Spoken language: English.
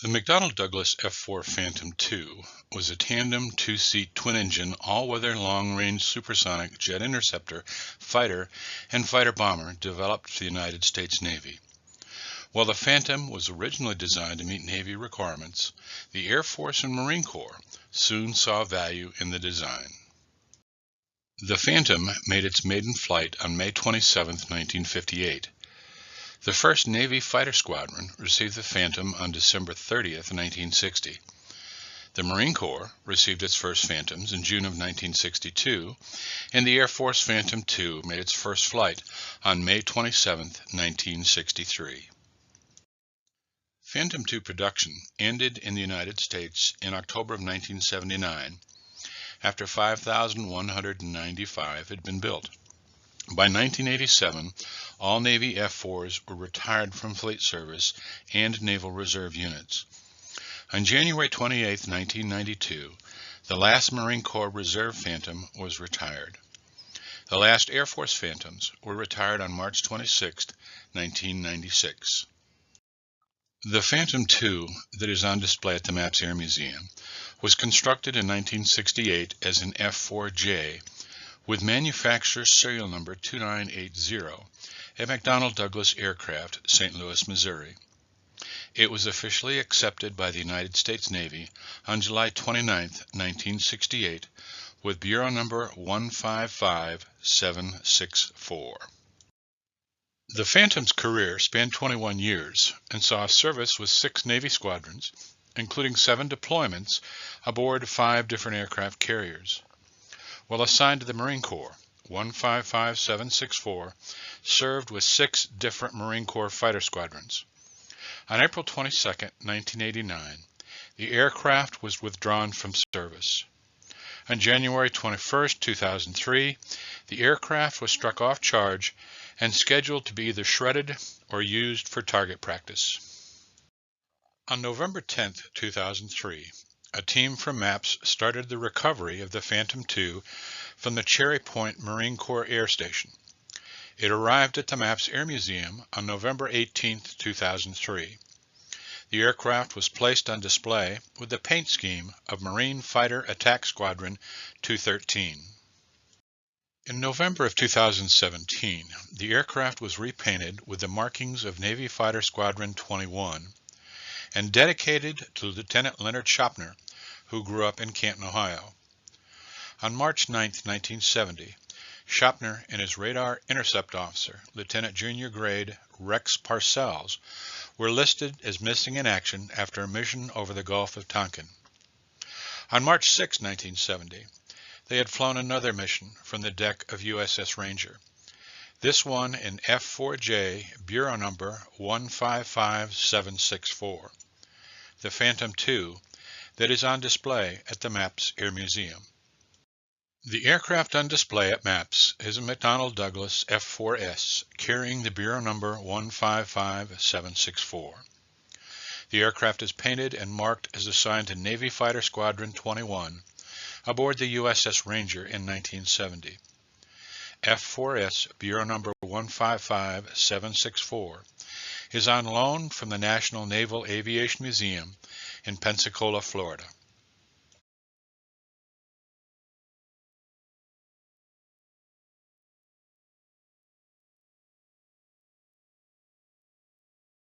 The McDonnell Douglas F-4 Phantom II was a tandem two-seat twin-engine all-weather long-range supersonic jet interceptor fighter and fighter-bomber developed for the United States Navy. While the Phantom was originally designed to meet Navy requirements, the Air Force and Marine Corps soon saw value in the design. The Phantom made its maiden flight on May 27, 1958. The first Navy Fighter Squadron received the Phantom on December 30, 1960. The Marine Corps received its first Phantoms in June of 1962, and the Air Force Phantom II made its first flight on May 27, 1963. Phantom II production ended in the United States in October of 1979, after 5,195 had been built. By 1987, all Navy F-4s were retired from fleet service and Naval Reserve units. On January 28, 1992, the last Marine Corps Reserve Phantom was retired. The last Air Force Phantoms were retired on March 26, 1996. The Phantom II that is on display at the MAPS Air Museum was constructed in 1968 as an F-4J with manufacturer serial number 2980 at McDonnell Douglas Aircraft, St. Louis, Missouri. It was officially accepted by the United States Navy on July 29, 1968, with Bureau number 155764. The Phantom's career spanned 21 years and saw service with 6 Navy squadrons, including 7 deployments aboard 5 different aircraft carriers. While assigned to the Marine Corps, 155764 served with 6 different Marine Corps fighter squadrons. On April 22, 1989, the aircraft was withdrawn from service. On January 21, 2003, the aircraft was struck off charge and scheduled to be either shredded or used for target practice. On November 10, 2003, a team from MAPS started the recovery of the Phantom II from the Cherry Point Marine Corps Air Station. It arrived at the MAPS Air Museum on November 18, 2003. The aircraft was placed on display with the paint scheme of Marine Fighter Attack Squadron 213. In November of 2017, the aircraft was repainted with the markings of Navy Fighter Squadron 21 and dedicated to Lieutenant Leonard Schopner, who grew up in Canton, Ohio. On March 9, 1970, Schopner and his radar intercept officer, Lieutenant Junior Grade Rex Parcells, were listed as missing in action after a mission over the Gulf of Tonkin. On March 6, 1970, they had flown another mission from the deck of USS Ranger, this one in F-4J Bureau number 155764, the Phantom II that is on display at the MAPS Air Museum. The aircraft on display at MAPS is a McDonnell Douglas F-4S carrying the Bureau number 155764. The aircraft is painted and marked as assigned to Navy Fighter Squadron 21 aboard the USS Ranger in 1970. F-4S Bureau number 155764 is on loan from the National Naval Aviation Museum in Pensacola, Florida.